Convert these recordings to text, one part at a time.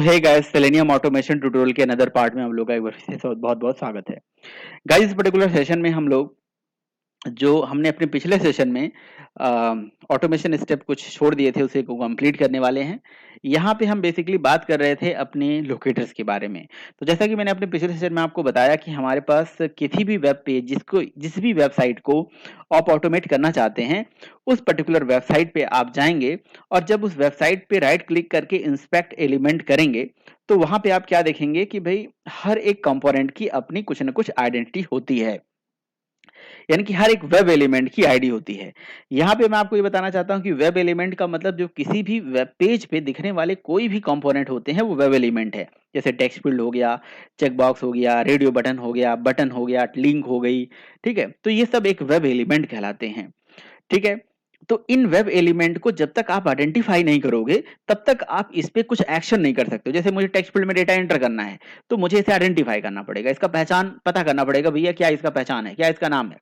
हे guys, selenium automation tutorial के another part में हम लोग का एक बार फिर से बहुत बहुत स्वागत है। गाइस, इस पर्टिकुलर सेशन में हम लोग जो हमने अपने पिछले सेशन में ऑटोमेशन स्टेप कुछ छोड़ दिए थे उसे को कंप्लीट करने वाले हैं। यहाँ पे हम बेसिकली बात कर रहे थे अपने लोकेटर्स के बारे में। तो जैसा कि मैंने अपने पिछले सेशन में आपको बताया कि हमारे पास किसी भी वेब पेज जिस भी वेबसाइट को आप ऑटोमेट करना चाहते हैं, उस पर्टिकुलर वेबसाइट पे आप जाएंगे और जब उस वेबसाइट पे राइट क्लिक करके इंस्पेक्ट एलिमेंट करेंगे तो वहां पे आप क्या देखेंगे कि भाई हर एक कंपोनेंट की अपनी कुछ ना कुछ आइडेंटिटी होती है, यानी कि हर एक वेब एलिमेंट की आईडी होती है। यहाँ पे मैं आपको ये बताना चाहता हूँ कि वेब एलिमेंट का मतलब जो किसी भी वेब पेज पे दिखने वाले कोई भी कंपोनेंट होते हैं वो वेब एलिमेंट है। जैसे टेक्स्ट फील्ड हो गया, चेक बॉक्स हो गया, रेडियो बटन हो गया, लिंक हो गई। ठीक है, तो ये सब एक वेब एलिमेंट कहलाते हैं। ठीक है, तो इन वेब एलिमेंट को जब तक आप आइडेंटिफाई नहीं करोगे तब तक आप इस पे कुछ एक्शन नहीं कर सकते। जैसे मुझे टेक्स्ट फील्ड में डेटा एंटर करना है तो मुझे इसे आइडेंटिफाई करना पड़ेगा, इसका पहचान पता करना पड़ेगा, भैया क्या इसका पहचान है, क्या इसका नाम है।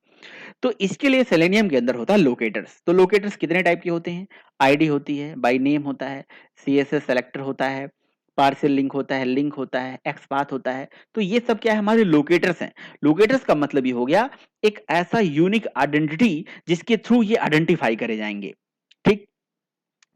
तो इसके लिए सेलेनियम के अंदर होता है लोकेटर्स। तो लोकेटर्स कितने टाइप के होते हैं? आईडी होती है, बाय नेम होता है, सीएसएस सेलेक्टर होता है, पार्शियल लिंक होता है, लिंक होता है, एक्सपाथ होता है। तो ये सब क्या है? हमारे लोकेटर्स हैं। लोकेटर्स का मतलब ये हो गया एक ऐसा यूनिक आइडेंटिटी जिसके थ्रू ये आइडेंटिफाई करे जाएंगे। ठीक,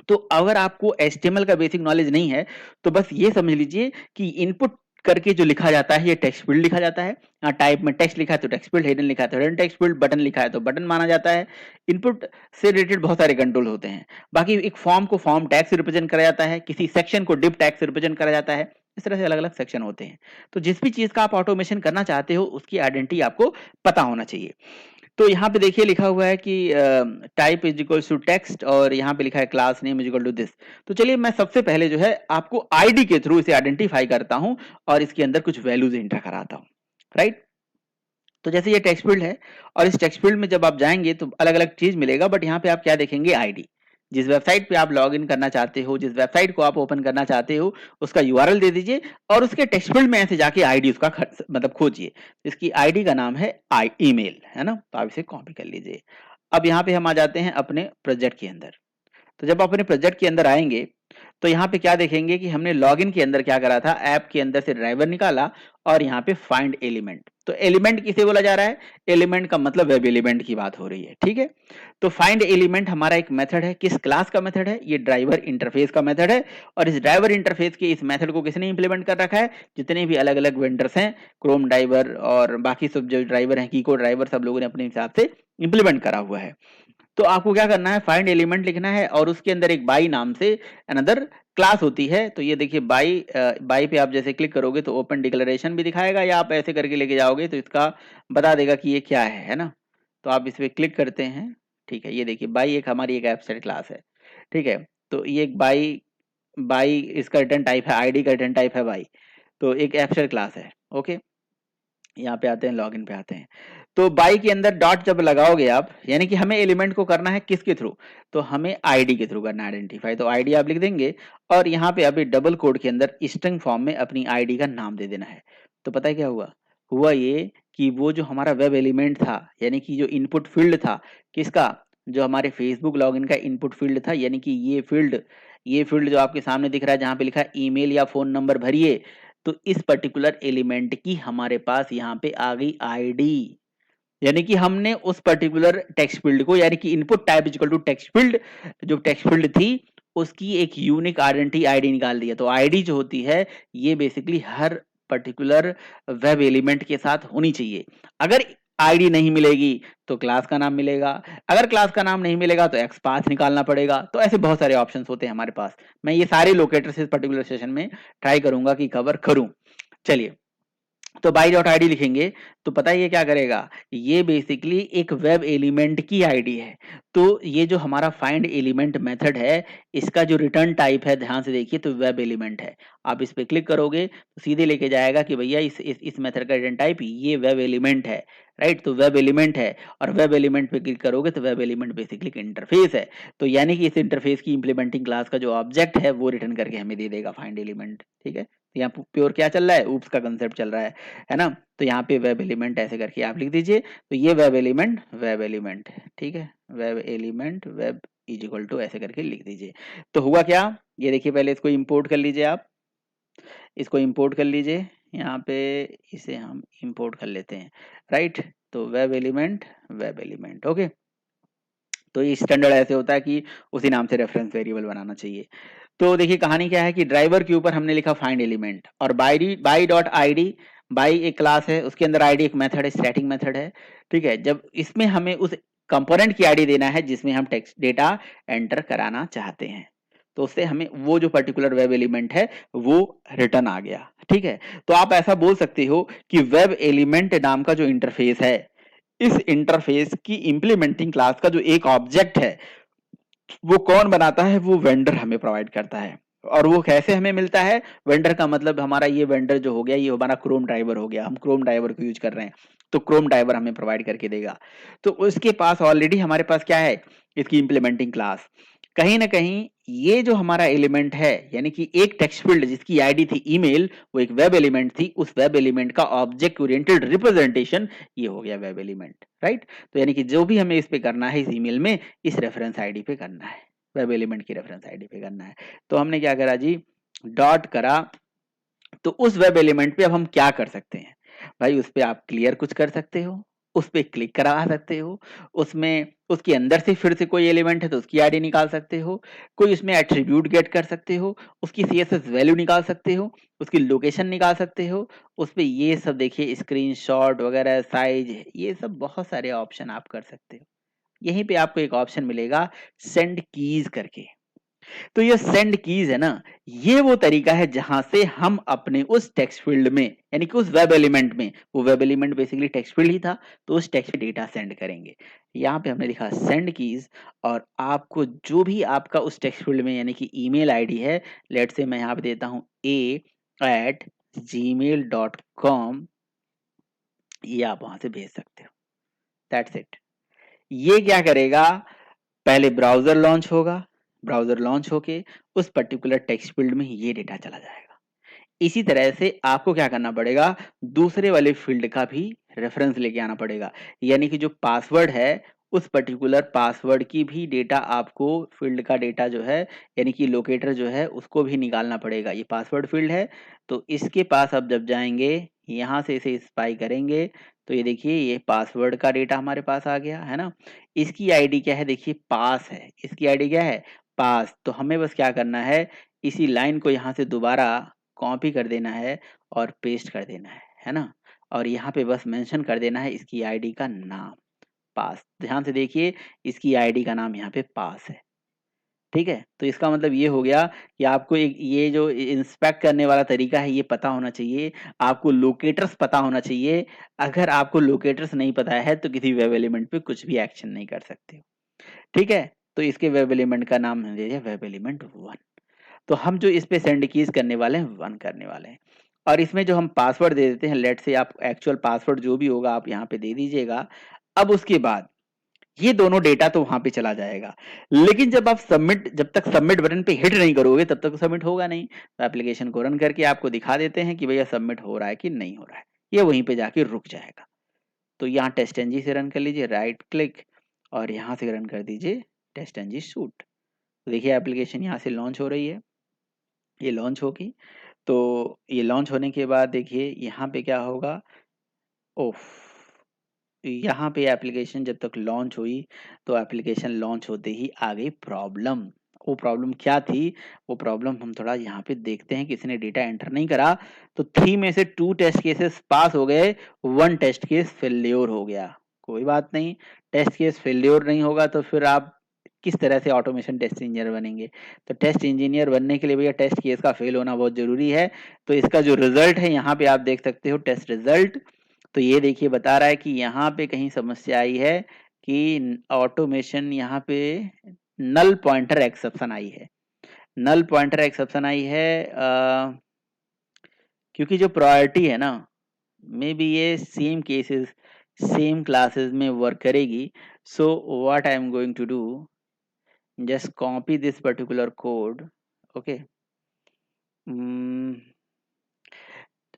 तो अगर आपको एचटीएमएल का बेसिक नॉलेज नहीं है तो बस ये समझ लीजिए कि इनपुट करके जो लिखा जाता है ये टेक्स्ट फील्ड लिखा जाता है। टाइप में टेक्स्ट लिखा है तो टेक्स्ट फील्ड, हिडन लिखा है तो हिडन टेक्स्ट फील्ड, बटन लिखा है तो बटन माना जाता है। इनपुट से रिलेटेड बहुत सारे कंट्रोल होते हैं। बाकी एक फॉर्म को फॉर्म टैग से रिप्रेजेंट करा जाता है, किसी सेक्शन को डिव टैग से रिप्रेजेंट करा जाता है। इस तरह से अलग अलग सेक्शन होते हैं। तो जिस भी चीज का आप ऑटोमेशन करना चाहते हो उसकी आइडेंटिटी आपको पता होना चाहिए। तो यहाँ पे देखिए लिखा हुआ है कि type is equals to text और यहाँ पे लिखा है class name is equal to this. तो चलिए मैं सबसे पहले जो है आपको आईडी के थ्रू इसे आइडेंटिफाई करता हूँ और इसके अंदर कुछ वैल्यूज एंटर कराता हूँ। राइट, तो जैसे ये टेक्स्ट फील्ड है और इस टेक्स्ट फील्ड में जब आप जाएंगे तो अलग अलग चीज मिलेगा, बट यहाँ पे आप क्या देखेंगे? आईडी। जिस वेबसाइट पे आप लॉग इन करना चाहते हो, जिस वेबसाइट को आप ओपन करना चाहते हो, उसका यूआरएल दे दीजिए और उसके टेक्स्ट फील्ड में ऐसे जाके आईडी उसका मतलब खोजिए। इसकी आईडी का नाम है ईमेल, है ना? तो आप इसे कॉपी कर लीजिए। अब यहाँ पे हम आ जाते हैं अपने प्रोजेक्ट के अंदर। तो जब आप अपने प्रोजेक्ट के अंदर आएंगे तो यहाँ पे क्या देखेंगे कि हमने लॉगिन के अंदर क्या करा था? ऐप के अंदर से ड्राइवर निकाला और यहाँ पे फाइंड एलिमेंट। तो एलिमेंट किसे बोला जा रहा है? एलिमेंट का मतलब वेब एलिमेंट की बात हो रही है। ठीक है, तो फाइंड एलिमेंट हमारा एक मेथड है। किस क्लास का मेथड है? ये ड्राइवर इंटरफेस का मेथड है। और इस ड्राइवर इंटरफेस के इस मेथड को किसने इंप्लीमेंट कर रखा है? जितने भी अलग अलग वेंडर्स हैं, क्रोम ड्राइवर और बाकी सब जो ड्राइवर हैं, कीको ड्राइवर, सब लोगों ने अपने हिसाब से इंप्लीमेंट करा हुआ है। तो आपको क्या करना है? फाइंड एलिमेंट लिखना है और उसके अंदर एक बाई नाम से अनदर क्लास होती है। तो ये देखिए बाई पे आप जैसे क्लिक करोगे तो ओपन डिक्लेरेशन भी दिखाएगा, या आप ऐसे करके लेके जाओगे तो इसका बता देगा कि ये क्या है ना? तो आप इस पे क्लिक करते हैं। ठीक है, ये देखिए बाई एक हमारी एक एब्स्ट्रैक्ट क्लास है। ठीक है, तो ये एक बाई बाई इसका रिटर्न टाइप है, आईडी का रिटर्न टाइप है बाई। तो एक एब्स्ट्रैक्ट क्लास है। ओके, यहाँ पे आते हैं, लॉगिन पे आते हैं। तो बाई के अंदर डॉट जब लगाओगे आप, यानी कि हमें एलिमेंट को करना है किसके थ्रू? तो हमें आईडी के थ्रू करना है आइडेंटिफाई। तो आईडी आप लिख देंगे और यहाँ पे अभी डबल कोड के अंदर स्ट्रिंग फॉर्म में अपनी आईडी का नाम दे देना है। तो पता है क्या हुआ? हुआ ये कि वो जो हमारा वेब एलिमेंट था, यानी कि जो इनपुट फील्ड था किसका? जो हमारे फेसबुक लॉगिन का इनपुट फील्ड था, यानी कि ये फील्ड जो आपके सामने दिख रहा है जहाँ पे लिखा है ईमेल या फोन नंबर भरिए, तो इस पर्टिकुलर एलिमेंट की हमारे पास यहाँ पे आ गई आईडी। यानी कि हमने उस पर्टिकुलर टेक्स्ट फील्ड को, यानी कि input type equal to text field, जो टेक्स्ट फील्ड थी उसकी एक यूनिक आइडेंटिटी आईडी निकाल दिया। तो आईडी जो होती है ये बेसिकली हर पर्टिकुलर वेब एलिमेंट के साथ होनी चाहिए। अगर आईडी नहीं मिलेगी तो क्लास का नाम मिलेगा, अगर क्लास का नाम नहीं मिलेगा तो एक्स पाथ निकालना पड़ेगा। तो ऐसे बहुत सारे ऑप्शंस होते हैं हमारे पास। मैं ये सारे लोकेटर्स इस पर्टिकुलर सेशन में ट्राई करूंगा कि कवर करूं। चलिए, तो बाई डॉट आईडी लिखेंगे तो पता है ये क्या करेगा? ये बेसिकली एक वेब एलिमेंट की आईडी है। तो ये जो हमारा फाइंड एलिमेंट मेथड है, इसका जो रिटर्न टाइप है, ध्यान से देखिए, तो वेब एलिमेंट है। आप इस पे क्लिक करोगे तो सीधे लेके जाएगा कि भैया इस मेथड का रिटर्न टाइप ये वेब एलिमेंट है। राइट, तो वेब एलिमेंट है और वेब एलिमेंट पे क्लिक करोगे तो वेब एलिमेंट बेसिकली एक इंटरफेस है। तो यानी कि इस इंटरफेस की इंप्लीमेंटिंग क्लास का जो ऑब्जेक्ट है वो रिटर्न करके हमें दे देगा फाइंड एलिमेंट। ठीक है, तो यहाँ प्योर क्या चल रहा है? ऊप्स का कंसेप्ट चल रहा है ना? तो यहाँ पे वेब एलिमेंट ऐसे करके आप लिख दीजिए। तो ये वेब एलिमेंट है। ठीक है, web element web is equal to ऐसे करके लिख दीजिए। तो हुआ क्या? ये देखिए, पहले इसको इंपोर्ट कर लीजिए आप। इसको इंपोर्ट कर लीजिए, यहाँ पे इसे हम इंपोर्ट कर लेते हैं, राइट। तो वेब एलिमेंट ओके। तो ये स्टैंडर्ड ऐसे होता है कि उसी नाम से रेफरेंस वेरिएबल बनाना चाहिए। तो देखिए कहानी क्या है कि ड्राइवर के ऊपर हमने लिखा फाइंड एलिमेंट, और बाई डॉट आईडी, बाई एक क्लास है, उसके अंदर आईडी एक मेथड है, स्टैटिक मेथड है, ठीक है। जब इसमें हमें उस कंपोनेंट की आईडी देना है जिसमें हम टेक्स्ट डेटा एंटर कराना चाहते हैं, तो उससे हमें वो जो पर्टिकुलर वेब एलिमेंट है वो रिटर्न आ गया, ठीक है। तो आप ऐसा बोल सकते हो कि वेब एलिमेंट नाम का जो इंटरफेस है, इस इंटरफेस की इंप्लीमेंटिंग क्लास का जो एक ऑब्जेक्ट है वो कौन बनाता है, वो वेंडर हमें प्रोवाइड करता है। और वो कैसे हमें मिलता है, वेंडर का मतलब हमारा ये वेंडर जो हो गया, ये हमारा क्रोम ड्राइवर हो गया, हम क्रोम ड्राइवर को यूज कर रहे हैं, तो क्रोम ड्राइवर हमें प्रोवाइड करके देगा। तो उसके पास ऑलरेडी हमारे पास क्या है, इसकी इंप्लीमेंटिंग क्लास। कहीं ना कहीं ये जो हमारा एलिमेंट है, यानी कि एक टेक्स्ट फील्ड जिसकी आईडी थी ईमेल, वो एक वेब एलिमेंट थी, उस वेब एलिमेंट का ऑब्जेक्ट ओरिएंटेड रिप्रेजेंटेशन ये हो गया वेब एलिमेंट, राइट। तो यानी कि जो भी हमें इस पे करना है, इस ईमेल में इस रेफरेंस आईडी पे करना है, वेब एलिमेंट की रेफरेंस आईडी पे करना है। तो हमने क्या करा जी, डॉट करा। तो उस वेब एलिमेंट पे अब हम क्या कर सकते हैं भाई, उस पे आप क्लियर कुछ कर सकते हो, उस पे क्लिक करा सकते हो, उसमें उसके अंदर से फिर से कोई एलिमेंट है तो उसकी आईडी निकाल सकते हो, कोई उसमें एट्रीब्यूट गेट कर सकते हो, उसकी सीएसएस वैल्यू निकाल सकते हो, उसकी लोकेशन निकाल सकते हो, उस पे ये सब देखिए स्क्रीनशॉट वगैरह, साइज, ये सब बहुत सारे ऑप्शन आप कर सकते हो। यहीं पे आपको एक ऑप्शन मिलेगा सेंड कीज करके। तो ये सेंड कीज है ना, ये वो तरीका है जहां से हम अपने उस टेक्स्ट फील्ड में, यानी कि उस वेब एलिमेंट में, वो web element basically text field ही था, तो उस टेक्स्ट डेटा सेंड करेंगे। यहाँ पे हमने लिखा सेंड कीज, और आपको जो भी आपका उस टेक्स्ट फील्ड में, यानी कि ईमेल आईडी है, लेट से मैं यहाँ पे देता हूँ a@gmail.com, ये आप वहां से भेज सकते हो, दैट्स इट। ये क्या करेगा, पहले ब्राउजर लॉन्च होगा, ब्राउजर लॉन्च होके उस पर्टिकुलर टेक्स्ट फील्ड में ये डेटा चला जाएगा। इसी तरह से आपको क्या करना पड़ेगा, दूसरे वाले फील्ड का भी रेफरेंस लेके आना पड़ेगा, यानी कि जो पासवर्ड है, उस पर्टिकुलर पासवर्ड की भी डेटा आपको, फील्ड का डेटा जो है, यानी कि लोकेटर जो है उसको भी निकालना पड़ेगा। ये पासवर्ड फील्ड है, तो इसके पास अब जब जाएंगे, यहाँ से इसे स्पाई करेंगे, तो ये देखिए ये पासवर्ड का डेटा हमारे पास आ गया है ना। इसकी आईडी क्या है, देखिए पास है, इसकी आईडी क्या है, पास। तो हमें बस क्या करना है, इसी लाइन को यहाँ से दोबारा कॉपी कर देना है और पेस्ट कर देना है ना। और यहाँ पे बस मेंशन कर देना है इसकी आईडी का नाम, पास। ध्यान से देखिए, इसकी आईडी का नाम यहाँ पे पास है, ठीक है। तो इसका मतलब ये हो गया कि आपको एक ये जो इंस्पेक्ट करने वाला तरीका है ये पता होना चाहिए, आपको लोकेटर्स पता होना चाहिए। अगर आपको लोकेटर्स नहीं पता है तो किसी वेब एलिमेंट पे कुछ भी एक्शन नहीं कर सकते हो, ठीक है। तो इसके वेब एलिमेंट का नाम दे दिया वेब एलिमेंट 1। तो हम जो इस पे सेंड कीज करने वाले हैं 1 करने वाले हैं, और इसमें जो हम पासवर्ड दे देते हैं, लेट से आप एक्चुअल पासवर्ड जो भी होगा आप यहाँ पे दे दीजिएगा। अब उसके बाद ये दोनों डेटा तो वहां पे चला जाएगा, लेकिन जब आप सबमिट, जब तक सबमिट बटन पे हिट नहीं करोगे तब तक सबमिट होगा नहीं। तो एप्लीकेशन को रन करके आपको दिखा देते हैं कि भैया सबमिट हो रहा है कि नहीं हो रहा है, ये वहीं पे जाके रुक जाएगा। तो यहाँ टेस्ट एनजी से रन कर लीजिए, राइट क्लिक, और यहाँ से रन कर दीजिए टेस्ट एनजी शूट। तो देखिए एप्लीकेशन यहाँ से लॉन्च हो रही है, ये लॉन्च होगी। तो ये लॉन्च होने के बाद देखिए यहाँ पे क्या होगा, ओफ, यहाँ पे एप्लीकेशन जब तक लॉन्च हुई, तो एप्लीकेशन लॉन्च होते ही आ गई प्रॉब्लम। वो प्रॉब्लम क्या थी, वो प्रॉब्लम हम थोड़ा यहाँ पे देखते हैं, किसी ने डेटा एंटर नहीं करा। तो 3 में से 2 टेस्ट केसेस पास हो गए, 1 टेस्ट केस फेल्योर हो गया। कोई बात नहीं, टेस्ट केस फेल्योर नहीं होगा तो फिर आप किस तरह से ऑटोमेशन टेस्ट इंजीनियर बनेंगे। तो टेस्ट इंजीनियर बनने के लिए भैया टेस्ट केस का फेल होना बहुत जरूरी है। तो इसका जो रिजल्ट है यहाँ पे आप देख सकते हो, टेस्ट रिजल्ट। तो ये देखिए बता रहा है कि यहाँ पे कहीं समस्या आई है, कि ऑटोमेशन यहाँ पे नल पॉइंटर एक्सेप्शन आई है, नल पॉइंटर एक्सेप्शन आई है, क्योंकि जो प्रायोरिटी है ना, मे बी ये सेम केसेस सेम क्लासेस में वर्क करेगी। So what I am going to do, just copy this particular code, okay.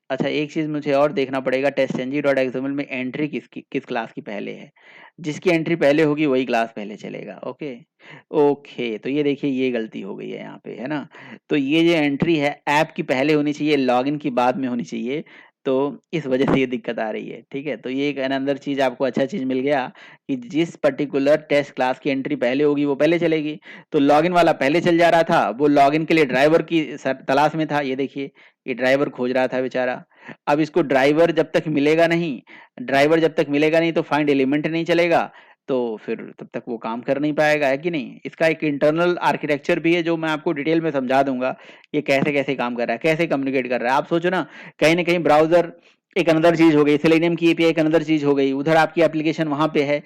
अच्छा, एक चीज़ मुझे और देखना पड़ेगा, testng.xml में एंट्री किस क्लास की पहले है। जिसकी एंट्री पहले होगी वही क्लास पहले चलेगा। ओके, ओके, तो ये देखिए ये गलती हो गई है यहाँ पे, है ना? तो ये जो एंट्री है ऐप की पहले होनी चाहिए, लॉगिन की बाद में होनी चाहिए, तो इस वजह से ये दिक्कत आ रही है, ठीक है? तो ये एक अनदर चीज़ आपको अच्छा चीज़ मिल गया कि जिस पर्टिकुलर टेस्ट क्लास की एंट्री पहले होगी वो पहले चलेगी। तो लॉगिन वाला पहले चल जा रहा था, वो लॉगिन के लिए ड्राइवर की तलाश में था, ये देखिए ये ड्राइवर खोज रहा था बेचारा। अब इसको ड्राइवर जब तक मिलेगा नहीं तो फाइंड एलिमेंट नहीं चलेगा, तो फिर तब तक वो काम कर नहीं पाएगा, है कि नहीं? इसका एक इंटरनल आर्किटेक्चर भी है जो मैं आपको डिटेल में समझा दूंगा, ये कैसे-कैसे काम कर रहा है, कैसे कम्युनिकेट कर रहा है। आप सोचो ना, कहीं न कहीं ब्राउज़र एक अनदर चीज़ हो गई, सेलेनियम की एपीआई एक अनदर चीज़ हो गई, उधर आपकी एप्लीकेशन वहाँ पे है।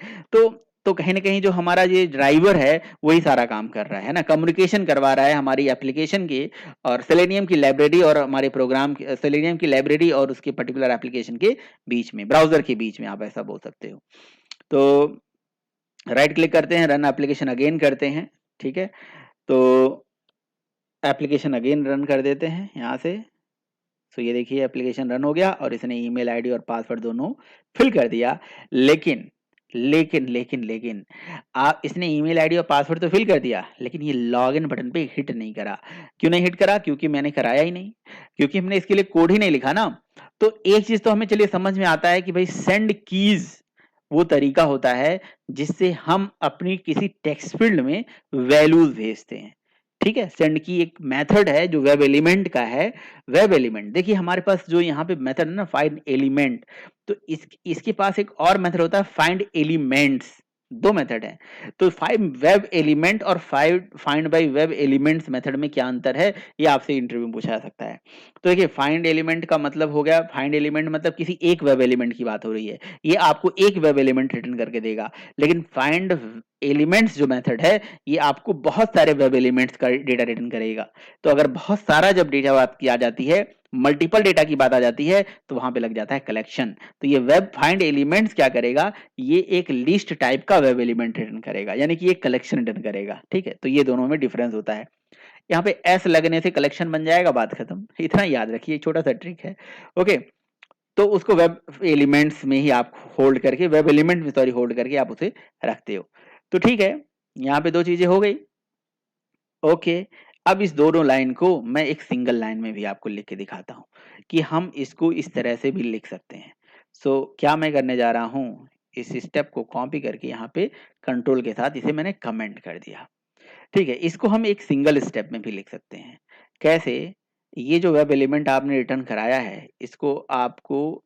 तो कहीं न कहीं जो हमारा ये ड्राइवर है, वही सारा काम कर रहा है ना? कम्युनिकेशन करवा रहा है हमारी एप्लीकेशन के और सेलेनियम की लाइब्रेरी और हमारे सेलेनियम की लाइब्रेरी और उसके पर्टिकुलर एप्लीकेशन के बीच में, ब्राउज़र के बीच में, आप ऐसा बोल सकते हो। तो राइट क्लिक करते हैं, रन एप्लीकेशन अगेन करते हैं, ठीक है? तो एप्लीकेशन अगेन रन कर देते हैं यहाँ से। सो ये देखिए एप्लीकेशन रन हो गया और इसने ईमेल आईडी और पासवर्ड दोनों फिल कर दिया। लेकिन लेकिन आप इसने ईमेल आईडी और पासवर्ड तो फिल कर दिया, लेकिन ये लॉगिन बटन पे हिट नहीं करा। क्यों नहीं हिट करा? क्योंकि मैंने कराया ही नहीं, क्योंकि हमने इसके लिए कोड ही नहीं लिखा ना। तो एक चीज तो हमें चलिए समझ में आता है कि भाई सेंड कीज वो तरीका होता है जिससे हम अपनी किसी टेक्स्ट फील्ड में वैल्यूज भेजते हैं। ठीक है, सेंड की एक मेथड है जो वेब एलिमेंट का है। वेब एलिमेंट देखिए हमारे पास जो यहाँ पे मेथड है ना, फाइंड एलिमेंट, तो इसके पास एक और मेथड होता है फाइंड एलिमेंट्स। दो मेथड है। तो फाइंड वेब एलिमेंट और find by web elements method में क्या अंतर है, ये आपसे इंटरव्यू में पूछा जा सकता है। तो देखिए फाइंड एलिमेंट का मतलब हो गया, फाइंड एलिमेंट मतलब किसी एक वेब एलिमेंट की बात हो रही है, ये आपको एक वेब एलिमेंट रिटर्न करके देगा। लेकिन फाइंड एलिमेंट्स जो मेथड है, ये आपको बहुत सारे वेब एलिमेंट्स का डेटा रिटर्न करेगा। तो अगर बहुत सारा जब डेटा बात की आ जाती है, मल्टीपल डेटा की बात आ जाती है, तो वहां पे लग जाता है कलेक्शन। तो ये वेब फाइंड एलिमेंट्स क्या करेगा, ये एक लिस्ट टाइप का वेब एलिमेंट रिटर्न करेगा, यानी कि ये कलेक्शन रिटर्न करेगा। ठीक है, तो ये दोनों में डिफरेंस होता है। यहाँ पे एस लगने से कलेक्शन बन जाएगा, बात खत्म। इतना याद रखिए, छोटा सा ट्रिक है। ओके, तो उसको वेब एलिमेंट्स में ही आप होल्ड करके, वेब एलिमेंट में सॉरी होल्ड करके आप उसे रखते हो। तो ठीक है, यहाँ पे दो चीजें हो गई। ओके, अब इस दोनों लाइन को मैं एक सिंगल लाइन में भी आपको लिख के दिखाता हूँ कि हम इसको इस तरह से भी लिख सकते हैं। क्या मैं करने जा रहा हूँ, इस स्टेप को कॉपी करके यहाँ पे कंट्रोल के साथ इसे मैंने कमेंट कर दिया। ठीक है, इसको हम एक सिंगल स्टेप में भी लिख सकते हैं। कैसे? ये जो वेब एलिमेंट आपने रिटर्न कराया है, इसको आपको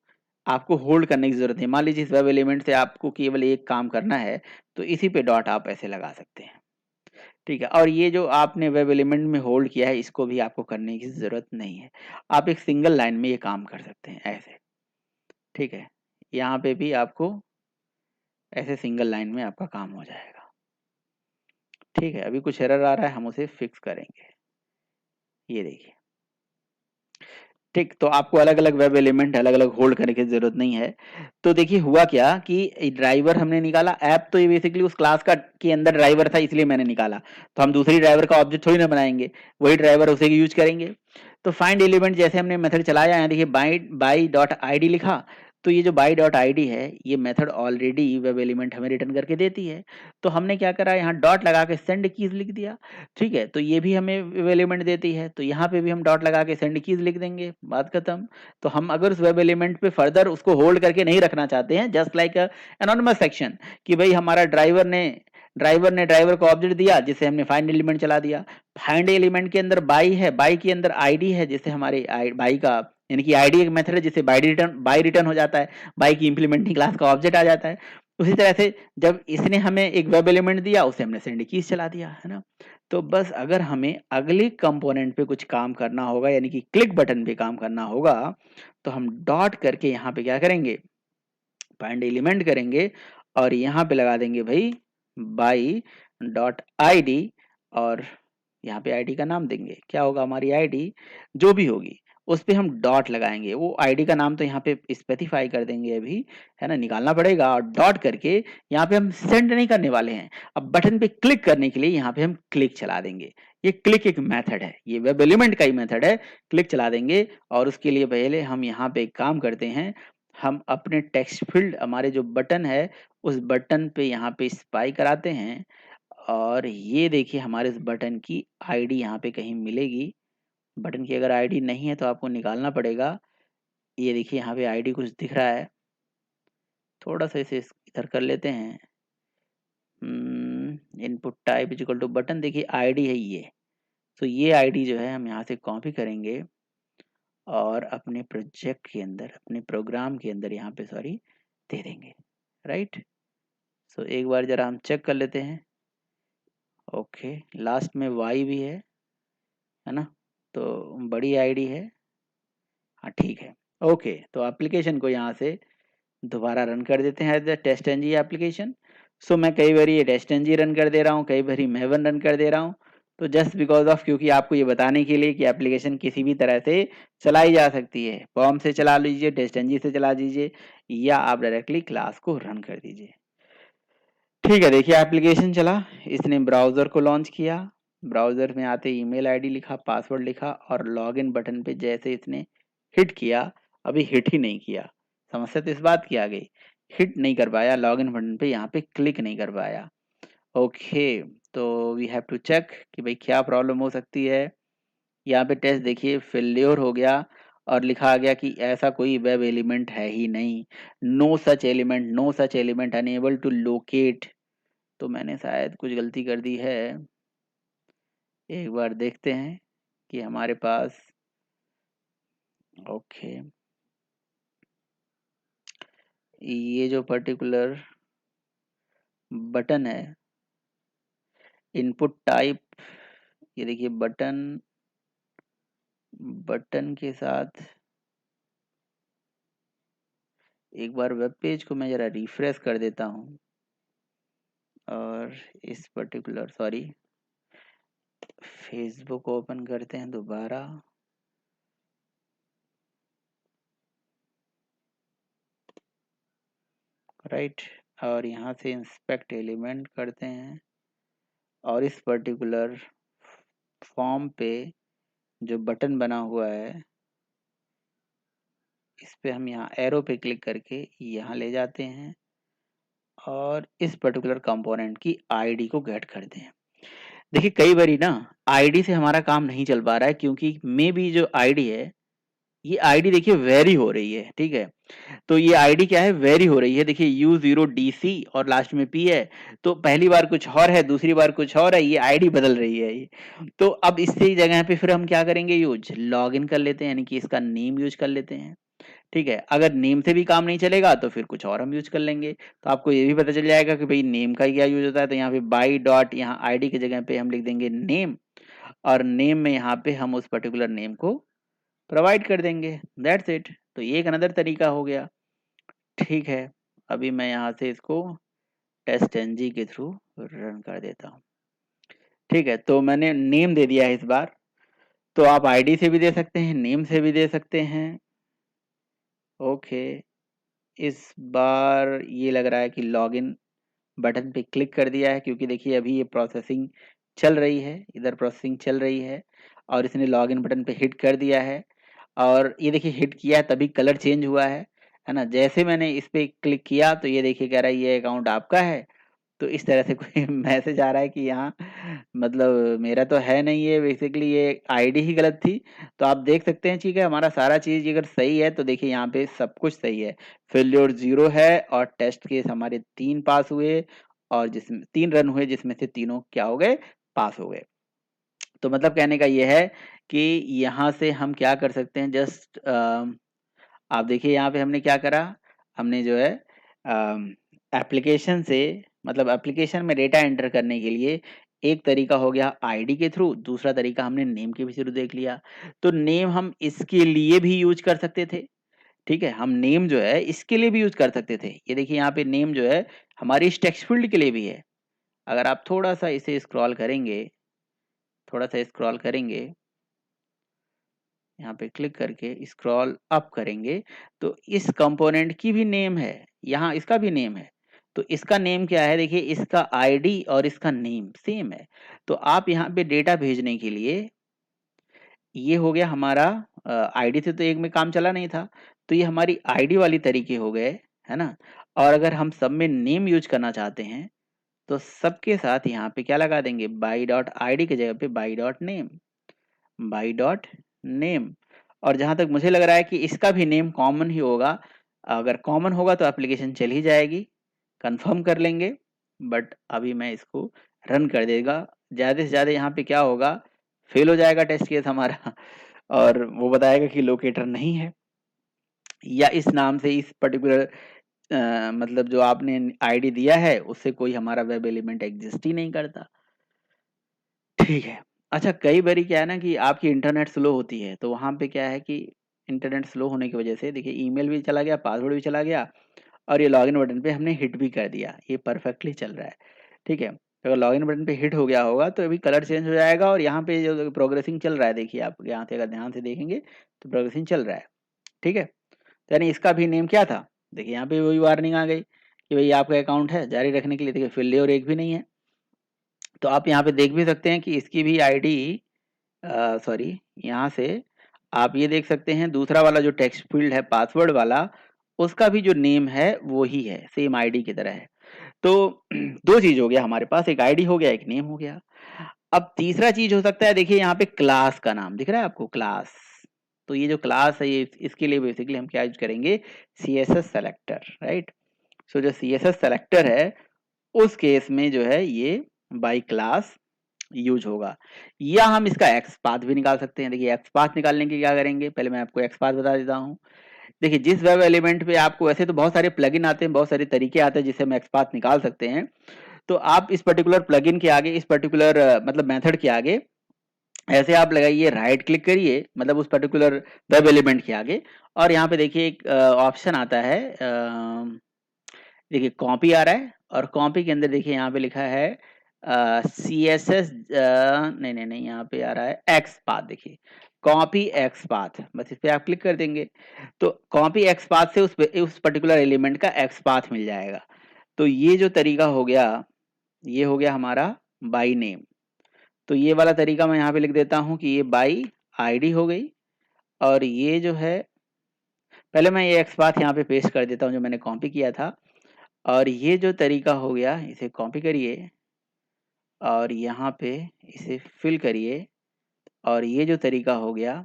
आपको होल्ड करने की जरूरत नहीं। मान लीजिए इस वेब एलिमेंट से आपको केवल एक काम करना है, तो इसी पे डॉट आप ऐसे लगा सकते हैं। ठीक है, और ये जो आपने वेब एलिमेंट में होल्ड किया है, इसको भी आपको करने की जरूरत नहीं है। आप एक सिंगल लाइन में ये काम कर सकते हैं ऐसे। ठीक है, यहाँ पे भी आपको ऐसे सिंगल लाइन में आपका काम हो जाएगा। ठीक है, अभी कुछ एरर आ रहा है, हम उसे फिक्स करेंगे। ये देखिए, ठीक, तो आपको अलग-अलग वेब एलिमेंट अलग-अलग होल्ड करने की ज़रूरत नहीं है। तो देखिए हुआ क्या कि ड्राइवर हमने निकाला, ऐप तो ये बेसिकली उस क्लास का के अंदर ड्राइवर था इसलिए मैंने निकाला। तो हम दूसरी ड्राइवर का ऑब्जेक्ट थोड़ी ना बनाएँगे, वही ड्राइवर उसे यूज़ करेंगे। तो फाइंड एलिमेंट जैसे हमने मेथड चलाया, यहाँ देखिए बाय डॉट आईडी लिखा, तो ये जो बाय डॉट आईडी है, ये मेथड ऑलरेडी वेब एलिमेंट हमें रिटर्न करके देती है। तो हमने क्या करा, यहाँ डॉट लगा के सेंड कीज़ लिख दिया। ठीक है, तो ये भी हमें वेब एलिमेंट देती है, तो यहाँ पे भी हम डॉट लगा के सेंड कीज़ लिख देंगे, बात खत्म। तो हम अगर उस वेब एलिमेंट पे फर्दर उसको होल्ड करके नहीं रखना चाहते हैं, जस्ट लाइक एनोनिमस सेक्शन, कि भाई हमारा ड्राइवर को ऑब्जेक्ट दिया जिसे हमने फाइंड एलिमेंट चला दिया। फाइंड एलिमेंट के अंदर बाई है, बाई के अंदर आईडी है, जिससे हमारे बाई का यानी कि आईडी एक मेथड है जिससे बाई रिटर्न हो जाता है, बाई की इंप्लीमेंटिंग क्लास का ऑब्जेक्ट आ जाता है। उसी तरह से जब इसने हमें एक वेब एलिमेंट दिया, उसे हमने सेंड कीज चला दिया, है ना? तो बस अगर हमें अगले कंपोनेंट पे कुछ काम करना होगा, यानी कि क्लिक बटन पे काम करना होगा, तो हम डॉट करके यहाँ पे क्या करेंगे, फाइंड एलिमेंट करेंगे और यहाँ पे लगा देंगे भाई बाई डॉट आईडी, और यहाँ पे आईडी का नाम देंगे, क्या होगा हमारी आईडी जो भी होगी उस पे हम डॉट लगाएंगे, वो आईडी का नाम तो यहाँ पे स्पेसिफाई कर देंगे अभी, है ना, निकालना पड़ेगा, और डॉट करके यहाँ पे हम सेंड नहीं करने वाले हैं। अब बटन पे क्लिक करने के लिए यहाँ पे हम क्लिक चला देंगे। ये क्लिक एक मेथड है, ये वेब एलिमेंट का ही मेथड है, क्लिक चला देंगे। और उसके लिए पहले हम यहाँ पे एक काम करते हैं, हम अपने टेक्स्ट फील्ड, हमारे जो बटन है उस बटन पे यहाँ पे स्पाई कराते हैं, और ये देखिए हमारे इस बटन की आईडी यहाँ पे कहीं मिलेगी। बटन की अगर आईडी नहीं है तो आपको निकालना पड़ेगा। ये देखिए यहाँ पे आईडी कुछ दिख रहा है, थोड़ा सा इसे इधर कर लेते हैं। Input type is equal to button, देखिए आईडी है ये। तो ये आईडी जो है हम यहाँ से कॉपी करेंगे और अपने प्रोजेक्ट के अंदर, अपने प्रोग्राम के अंदर यहाँ पे सॉरी दे देंगे, राइट। सो एक बार जरा हम चेक कर लेते हैं। ओके, लास्ट में वाई भी है ना, तो बड़ी आईडी है, हाँ ठीक है। ओके, तो एप्लीकेशन को यहाँ से दोबारा रन कर देते हैं as the TestNG application. So मैं कई बार ये टेस्ट एनजी रन कर दे रहा हूँ, कई बार मैवन रन कर दे रहा हूँ, तो जस्ट बिकॉज ऑफ, क्योंकि आपको ये बताने के लिए कि एप्लीकेशन किसी भी तरह से चलाई जा सकती है। पॉम से चला लीजिए, टेस्ट एनजी से चला दीजिए, या आप डायरेक्टली क्लास को रन कर दीजिए। ठीक है, देखिए एप्लीकेशन चला, इसने ब्राउजर को लॉन्च किया, ब्राउजर में आते ईमेल आईडी लिखा, पासवर्ड लिखा, और लॉगिन बटन पे जैसे इसने हिट किया, अभी हिट ही नहीं किया। समस्या तो इस बात की आ गई, हिट नहीं कर पाया लॉगिन बटन पे, यहाँ पे क्लिक नहीं कर पाया। ओके, तो वी हैव टू चेक कि भाई क्या प्रॉब्लम हो सकती है। यहाँ पे टेस्ट देखिए फेल्योर हो गया, और लिखा आ गया कि ऐसा कोई वेब एलिमेंट है ही नहीं, no such element, no such element, unable to locate. तो मैंने शायद कुछ गलती कर दी है। एक बार देखते हैं कि हमारे पास, ओके, ये जो पर्टिकुलर बटन है, इनपुट टाइप, ये देखिए बटन, बटन के साथ एक बार वेब पेज को मैं जरा रिफ्रेश कर देता हूँ, और इस पर्टिकुलर सॉरी फेसबुक ओपन करते हैं दोबारा। राइट, और यहाँ से इंस्पेक्ट एलिमेंट करते हैं, और इस पर्टिकुलर फॉर्म पे जो बटन बना हुआ है, इस पे हम यहाँ एरो पे क्लिक करके यहाँ ले जाते हैं, और इस पर्टिकुलर कंपोनेंट की आईडी को गेट करते हैं। देखिए कई बारी ना आईडी से हमारा काम नहीं चल पा रहा है, क्योंकि मे बी जो आईडी है, ये आईडी देखिए वेरी हो रही है, ठीक है। तो ये आईडी क्या है, वेरी हो रही है। देखिए U0DC और लास्ट में P है, तो पहली बार कुछ और है, दूसरी बार कुछ और है, ये आईडी बदल रही है ये। तो अब इससे जगह पे फिर हम क्या करेंगे, यूज लॉगिन कर लेते हैं, यानी कि इसका नेम यूज कर लेते हैं। ठीक है, अगर नेम से भी काम नहीं चलेगा तो फिर कुछ और हम यूज कर लेंगे। तो आपको ये भी पता चल जाएगा कि भाई नेम का क्या यूज होता है। तो यहाँ पे बाई डॉट, यहाँ आईडी की जगह पे हम लिख देंगे नेम, और नेम में यहाँ पे हम उस पर्टिकुलर नेम को प्रोवाइड कर देंगे, दैट्स इट। तो ये एक अनदर तरीका हो गया। ठीक है, अभी मैं यहाँ से इसको टेस्ट एनजी के थ्रू रन कर देता हूँ। ठीक है, तो मैंने नेम दे दिया है इस बार। तो आप आईडी से भी दे सकते हैं, नेम से भी दे सकते हैं। ओके, इस बार ये लग रहा है कि लॉगिन बटन पे क्लिक कर दिया है, क्योंकि देखिए अभी ये प्रोसेसिंग चल रही है, इधर प्रोसेसिंग चल रही है, और इसने लॉगिन बटन पे हिट कर दिया है। और ये देखिए हिट किया है तभी कलर चेंज हुआ है ना। जैसे मैंने इस पे क्लिक किया तो ये देखिए कह रहा है ये अकाउंट आपका है। तो इस तरह से कोई मैसेज आ रहा है कि यहाँ मतलब मेरा तो है नहीं, ये बेसिकली ये आईडी ही गलत थी। तो आप देख सकते हैं, ठीक है, हमारा सारा चीज अगर सही है तो देखिए यहाँ पे सब कुछ सही है। फेल्योर 0 है, और टेस्ट केस हमारे 3 पास हुए, और जिसमें 3 रन हुए, जिसमें से तीनों क्या हो गए, पास हो गए। तो मतलब कहने का ये है कि यहाँ से हम क्या कर सकते हैं, जस्ट आप देखिए यहाँ पे हमने क्या करा, हमने जो है एप्लीकेशन से, मतलब एप्लीकेशन में डेटा एंटर करने के लिए एक तरीका हो गया आईडी के थ्रू, दूसरा तरीका हमने नेम के भी थ्रू देख लिया। तो नेम हम इसके लिए भी यूज कर सकते थे, ठीक है, हम नेम जो है इसके लिए भी यूज कर सकते थे। ये देखिए यहाँ पे नेम जो है हमारी इस टेक्स्ट फील्ड के लिए भी है। अगर आप थोड़ा सा इसे स्क्रॉल करेंगे, थोड़ा सा स्क्रॉल करेंगे, यहाँ पे क्लिक करके स्क्रॉल अप करेंगे तो इस कंपोनेंट की भी नेम है, यहाँ इसका भी नेम है। तो इसका नेम क्या है, देखिए इसका आईडी और इसका नेम सेम है। तो आप यहाँ पे डेटा भेजने के लिए, ये हो गया हमारा आईडी से तो एक में काम चला नहीं था, तो ये हमारी आईडी वाली तरीके हो गए, है ना। और अगर हम सब में नेम यूज करना चाहते हैं तो सबके साथ यहाँ पे क्या लगा देंगे, बाई डॉट आईडी की जगह पे by dot name, by dot name. और जहां तक मुझे लग रहा है कि इसका भी नेम कॉमन ही होगा, अगर कॉमन होगा तो एप्लीकेशन चल ही जाएगी, कंफर्म कर लेंगे। बट अभी मैं इसको रन कर देगा, ज़्यादा से ज़्यादा यहाँ पे क्या होगा, फेल हो जाएगा टेस्ट केस हमारा और वो बताएगा कि लोकेटर नहीं है, या इस नाम से इस पर्टिकुलर मतलब जो आपने आईडी दिया है उससे कोई हमारा वेब एलिमेंट एग्जिस्ट ही नहीं करता। ठीक है। अच्छा, कई बारी क्या है ना कि आपकी इंटरनेट स्लो होती है, तो वहाँ पे क्या है कि इंटरनेट स्लो होने की वजह से देखिए ईमेल भी चला गया, पासवर्ड भी चला गया, और ये लॉगिन बटन पे हमने हिट भी कर दिया, ये परफेक्टली चल रहा है। ठीक है, तो अगर लॉगिन बटन पे हिट हो गया होगा तो अभी कलर चेंज हो जाएगा, और यहाँ पे जो प्रोग्रेसिंग चल रहा है, देखिए आप यहाँ से अगर ध्यान से देखेंगे तो प्रोग्रेसिंग चल रहा है। ठीक है, तो यानी इसका भी नेम क्या था, देखिए यहाँ पे वही वार्निंग आ गई कि भाई आपका अकाउंट है जारी रखने के लिए, देखिए फिल्ड और एक भी नहीं है। तो आप यहाँ पे देख भी सकते हैं कि इसकी भी आईडी, सॉरी, यहाँ से आप ये देख सकते हैं दूसरा वाला जो टेक्स्ट फील्ड है पासवर्ड वाला, उसका भी जो नेम है वो ही है, सेम आईडी की तरह है। तो दो चीज हो गया हमारे पास, एक आईडी हो गया, एक नेम हो गया। अब तीसरा चीज हो सकता है, देखिए यहाँ पे क्लास का नाम दिख रहा है आपको, क्लास। तो ये जो क्लास है, ये इसके लिए बेसिकली हम क्या यूज करेंगे, CSS सेलेक्टर, राइट। सो जो CSS सेलेक्टर है उस केस में जो है ये बाई क्लास यूज होगा, या हम इसका एक्स पाथ भी निकाल सकते हैं। देखिए एक्स पाथ निकालने के क्या करेंगे, पहले मैं आपको एक्स पाथ बता देता हूँ। देखिए जिस वेब एलिमेंट पे आपको, ऐसे तो बहुत सारे प्लगइन आते हैं, बहुत सारे तरीके आते हैं जिससे हम एक्स पाथ निकाल सकते हैं। तो आप इस पर्टिकुलर प्लगइन के आगे, इस पर्टिकुलर मतलब मेथड के आगे ऐसे आप लगाइए, राइट क्लिक करिए, मतलब उस पर्टिकुलर वेब एलिमेंट के आगे, और यहाँ पे देखिए एक ऑप्शन आता है, देखिए कॉपी आ रहा है, और कॉपी के अंदर देखिए यहाँ पे लिखा है CSS, नहीं नहीं नहीं, यहाँ पे आ रहा है एक्स पाथ, देखिए कॉपी एक्स पाथ, बस इस पे आप क्लिक कर देंगे तो कॉपी एक्स पाथ से उस पर्टिकुलर एलिमेंट का एक्स पाथ मिल जाएगा। तो ये जो तरीका हो गया, ये हो गया हमारा बाई नेम। तो ये वाला तरीका मैं यहाँ पे लिख देता हूँ कि ये बाई आईडी हो गई, और ये जो है, पहले मैं ये एक्स पाथ यहाँ पे पेस्ट कर देता हूँ जो मैंने कॉपी किया था, और ये जो तरीका हो गया इसे कॉपी करिए और यहाँ पे इसे फिल करिए, और ये जो तरीका हो गया,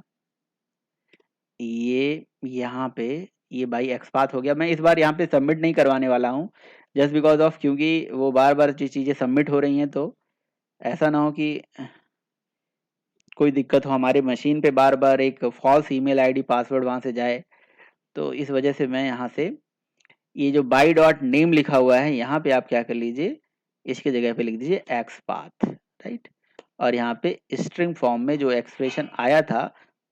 ये यहाँ पे ये बाई एक्सपाथ हो गया। मैं इस बार यहाँ पे सबमिट नहीं करवाने वाला हूँ, जस्ट बिकॉज ऑफ, क्योंकि वो बार बार चीज़ें सबमिट हो रही हैं, तो ऐसा ना हो कि कोई दिक्कत हो हमारे मशीन पे, बार बार एक फॉल्स ईमेल आईडी पासवर्ड वहाँ से जाए। तो इस वजह से मैं यहाँ से ये जो बाई डॉट नेम लिखा हुआ है, यहाँ पे आप क्या कर लीजिए, इसके जगह पे लिख दीजिए एक्स पाथ, राइट। और यहाँ पे स्ट्रिंग फॉर्म में जो एक्सप्रेशन आया था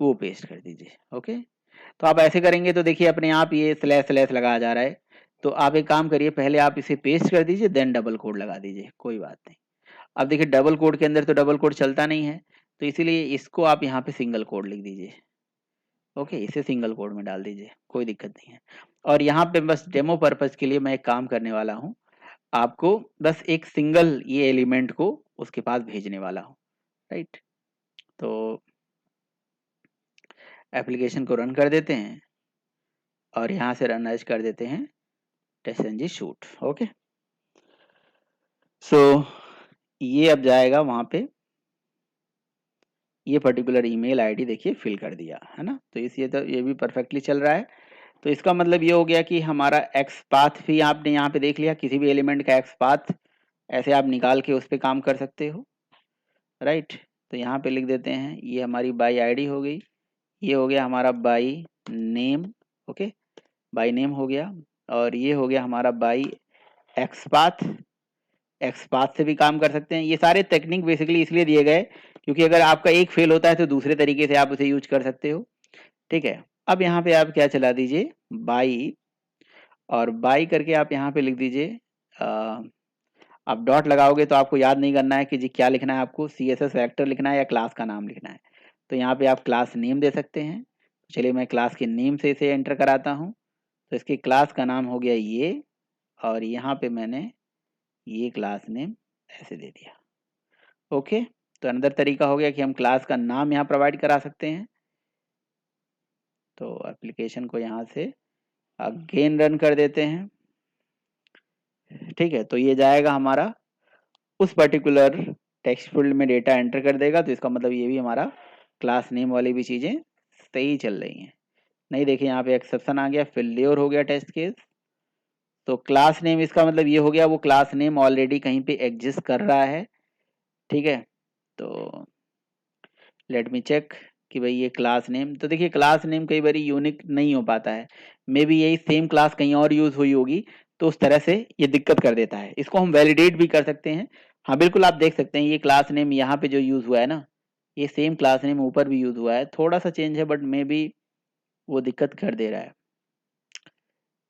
वो पेस्ट कर दीजिए। ओके, तो आप ऐसे करेंगे तो देखिए अपने आप ये स्लैश स्लैश लगा जा रहा है। तो आप एक काम करिए, पहले आप इसे पेस्ट कर दीजिए, देन डबल कोड लगा दीजिए, कोई बात नहीं। अब देखिए डबल कोड के अंदर तो डबल कोड चलता नहीं है, तो इसीलिए इसको आप यहाँ पे सिंगल कोड लिख दीजिए। ओके, इसे सिंगल कोड में डाल दीजिए, कोई दिक्कत नहीं है। और यहाँ पे बस डेमो पर्पज के लिए मैं एक काम करने वाला हूँ, आपको बस एक सिंगल ये एलिमेंट को उसके पास भेजने वाला हूँ, राइट। तो एप्लीकेशन को रन कर देते हैं, और यहाँ से रन एज कर देते हैं टेस्ट एनजी शूट। ओके, सो ये अब जाएगा वहाँ पे, ये पर्टिकुलर ईमेल आईडी देखिए फिल कर दिया है ना, तो इस ये भी परफेक्टली चल रहा है। तो इसका मतलब ये हो गया कि हमारा एक्स पाथ भी आपने यहाँ पे देख लिया, किसी भी एलिमेंट का एक्स पाथ ऐसे आप निकाल के उस पर काम कर सकते हो, राइट। तो यहाँ पे लिख देते हैं, ये हमारी बाई आईडी हो गई, ये हो गया हमारा by name. Okay, by name हो गया, और ये हो गया हमारा by x path. X path से भी काम कर सकते हैं। ये सारे टेक्निक बेसिकली इसलिए दिए गए क्योंकि अगर आपका एक फेल होता है तो दूसरे तरीके से आप उसे यूज कर सकते हो। ठीक है, अब यहाँ पे आप क्या चला दीजिए, बाई, और बाई करके आप यहाँ पे लिख दीजिए, आप डॉट लगाओगे तो आपको याद नहीं करना है कि जी क्या लिखना है, आपको CSS सेलेक्टर लिखना है या क्लास का नाम लिखना है। तो यहाँ पे आप क्लास नेम दे सकते हैं। चलिए मैं क्लास के नेम से इसे एंटर कराता हूँ। तो इसकी क्लास का नाम हो गया ये, और यहाँ पे मैंने ये क्लास नेम ऐसे दे दिया। ओके, तो अनदर तरीका हो गया कि हम क्लास का नाम यहाँ प्रोवाइड करा सकते हैं। तो एप्लीकेशन को यहाँ से अगेन रन कर देते हैं। ठीक है, तो ये जाएगा हमारा उस पर्टिकुलर टेक्स्ट फील्ड में डेटा एंटर कर देगा। तो इसका मतलब ये भी हमारा क्लास नेम वाली भी चीजें सही चल रही हैं। नहीं, देखिए यहाँ पे एक्सेप्शन आ गया, फेल्योर हो गया टेस्ट केस। तो क्लास नेम इसका मतलब ये हो गया वो क्लास नेम ऑलरेडी कहीं पे एग्जिस्ट कर रहा है। ठीक है, तो लेट मी चेक कि भाई ये क्लास नेम, तो देखिए क्लास नेम कई बार यूनिक नहीं हो पाता है। मे बी यही सेम क्लास कहीं और यूज हुई होगी, तो उस तरह से ये दिक्कत कर देता है। इसको हम वैलिडेट भी कर सकते हैं। हाँ बिल्कुल, आप देख सकते हैं ये क्लास नेम यहाँ पे जो यूज हुआ है ना, ये सेम क्लास नेम ऊपर भी यूज हुआ है, थोड़ा सा चेंज है, बट मे बी वो दिक्कत कर दे रहा है।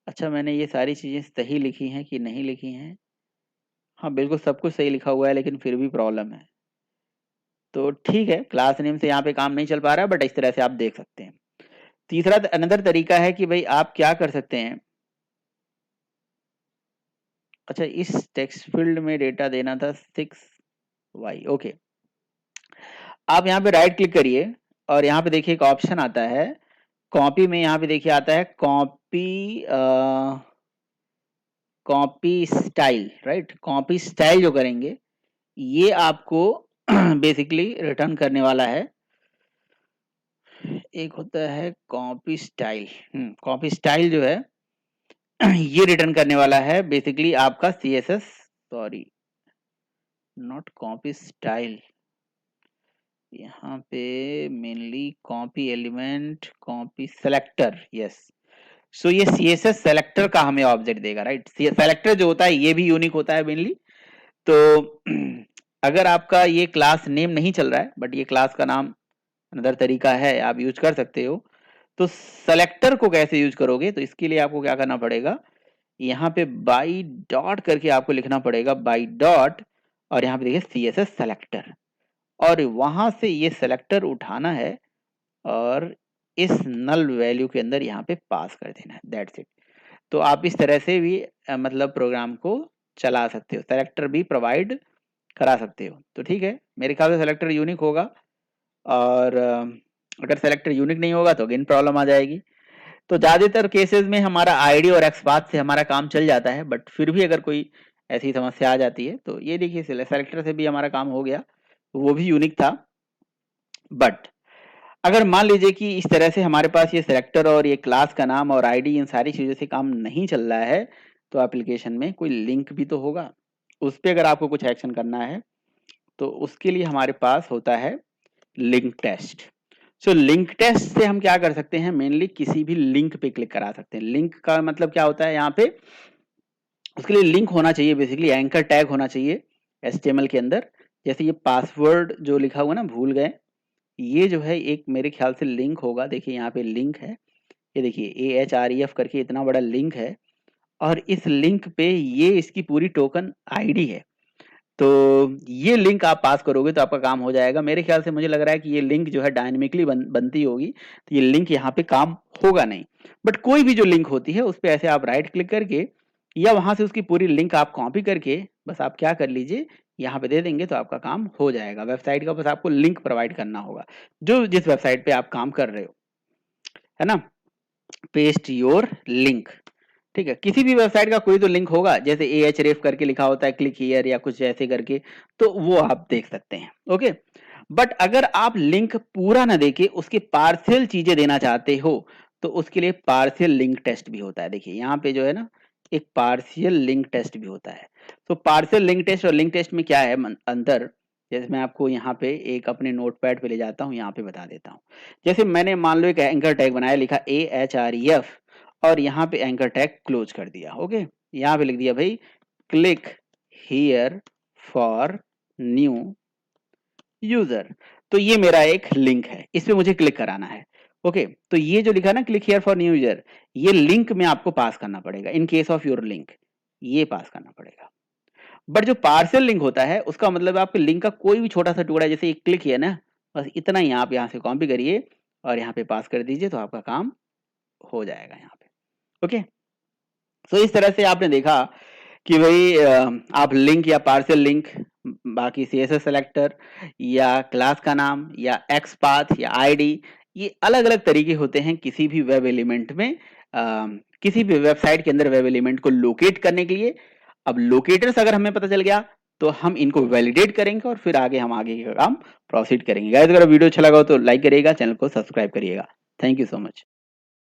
अच्छा, मैंने ये सारी चीजें सही लिखी हैं कि नहीं लिखी हैं? हाँ बिल्कुल, सब कुछ सही लिखा हुआ है, लेकिन फिर भी प्रॉब्लम है। तो ठीक है, क्लास नेम से यहाँ पे काम नहीं चल पा रहा है, बट इस तरह से आप देख सकते हैं। तीसरा अनदर तरीका है कि भाई आप क्या कर सकते हैं। अच्छा, इस टेक्स्ट फील्ड में डेटा देना था 6y। ओके, आप यहाँ पे राइट क्लिक करिए और यहाँ पे देखिए एक ऑप्शन आता है कॉपी में। यहाँ पे देखिए आता है copy style, right. Copy style जो करेंगे ये आपको बेसिकली रिटर्न करने वाला है। एक होता है कॉपी स्टाइल, कॉपी स्टाइल जो है ये रिटर्न करने वाला है बेसिकली आपका CSS, sorry not copy style, यहाँ पे mainly copy element, copy selector, yes. So ये CSS सेलेक्टर का हमें ऑब्जेक्ट देगा, राइट। सेलेक्टर जो होता है ये भी यूनिक होता है मेनली। तो अगर आपका ये क्लास नेम नहीं चल रहा है, बट ये क्लास का नाम अनदर तरीका है, आप यूज कर सकते हो। तो सेलेक्टर को कैसे यूज करोगे, तो इसके लिए आपको क्या करना पड़ेगा, यहाँ पे बाई डॉट करके आपको लिखना पड़ेगा, बाई डॉट, और यहाँ पे देखिए CSS सेलेक्टर, और वहां से ये सेलेक्टर उठाना है और इस नल वैल्यू के अंदर यहाँ पे पास कर देना है, दैट्स इट। तो आप इस तरह से भी मतलब प्रोग्राम को चला सकते हो, सेलेक्टर भी प्रोवाइड करा सकते हो। तो ठीक है, मेरे ख्याल से सेलेक्टर यूनिक होगा, और अगर सेलेक्टर यूनिक नहीं होगा तो अगेन प्रॉब्लम आ जाएगी। तो ज्यादातर केसेस में हमारा आईडी और एक्सपाथ से हमारा काम चल जाता है, बट फिर भी अगर कोई ऐसी समस्या आ जाती है तो ये देखिए सेलेक्टर से भी हमारा काम हो गया, वो भी यूनिक था। बट अगर मान लीजिए कि इस तरह से हमारे पास ये सेलेक्टर और ये क्लास का नाम और आईडी इन सारी चीजों से काम नहीं चल रहा है, तो एप्लीकेशन में कोई लिंक भी तो होगा, उस पर अगर आपको कुछ एक्शन करना है तो उसके लिए हमारे पास होता है लिंक टेस्ट। सो लिंक टेस्ट से हम क्या कर सकते हैं, मेनली किसी भी लिंक पे क्लिक करा सकते हैं। लिंक का मतलब क्या होता है, यहाँ पे उसके लिए लिंक होना चाहिए, बेसिकली एंकर टैग होना चाहिए HTML के अंदर। जैसे ये पासवर्ड जो लिखा हुआ ना, भूल गए, ये जो है एक मेरे ख्याल से लिंक होगा। देखिए यहाँ पे लिंक है, ये देखिए AHREF करके इतना बड़ा लिंक है, और इस लिंक पे ये इसकी पूरी टोकन आईडी है। तो ये लिंक आप पास करोगे तो आपका काम हो जाएगा। मेरे ख्याल से मुझे लग रहा है कि ये लिंक जो है डायनेमिकली बनती होगी, तो ये लिंक यहाँ पे काम होगा नहीं। बट कोई भी जो लिंक होती है उस पर ऐसे आप राइट क्लिक करके या वहां से उसकी पूरी लिंक आप कॉपी करके बस आप क्या कर लीजिए, यहाँ पे दे देंगे तो आपका काम हो जाएगा। वेबसाइट का बस आपको लिंक प्रोवाइड करना होगा, जो जिस वेबसाइट पे आप काम कर रहे हो, है ना। पेस्ट योर लिंक, ठीक है। किसी भी वेबसाइट का कोई तो लिंक होगा, जैसे AHREF करके लिखा होता है, क्लिक हियर या कुछ ऐसे करके, तो वो आप देख सकते हैं। ओके, बट अगर आप लिंक पूरा ना देके उसके पार्शियल चीजें देना चाहते हो, तो उसके लिए पार्शियल लिंक टेस्ट भी होता है। देखिए यहाँ पे जो है ना, एक पार्शियल लिंक टेस्ट भी होता है। तो पार्शियल लिंक टेस्ट और लिंक टेस्ट में क्या है अंतर, जैसे मैं आपको यहाँ पे एक अपने नोटपैड पे ले जाता हूँ, यहाँ पे बता देता हूँ। जैसे मैंने मान लो एक एंकर टैग बनाया, लिखा AHREF, और यहाँ पे एंकर टैग क्लोज कर दिया। ओके, यहाँ पे लिख दिया भाई click here for new user. तो ये मेरा एक लिंक है, इस पे मुझे क्लिक कराना है। ओके, तो ये जो लिखा ना click here for new user, ये लिंक में आपको पास करना पड़ेगा। In case of your link ये पास करना पड़ेगा। बट जो पार्शियल लिंक होता है उसका मतलब आपके लिंक का कोई भी छोटा सा टुकड़ा, जैसे एक क्लिक किया ना, बस इतना ही आप यहाँ से कॉपी करिए और यहाँ पे पास कर दीजिए तो आपका काम हो जाएगा यहाँ पे। ओके, तो इस तरह से आपने देखा कि भाई आप लिंक या पार्शियल लिंक, बाकी सीएसएस सेलेक्टर या क्लास का नाम या एक्स पाथ या आईडी, ये अलग अलग तरीके होते हैं किसी भी वेब एलिमेंट में, किसी भी वेबसाइट के अंदर वेब एलिमेंट को लोकेट करने के लिए। अब लोकेटर्स अगर हमें पता चल गया तो हम इनको वैलिडेट करेंगे और फिर आगे हम आगे का काम प्रोसीड करेंगे। गाइस अगर वीडियो अच्छा लगा हो तो लाइक करिएगा, चैनल को सब्सक्राइब करिएगा। Thank you so much.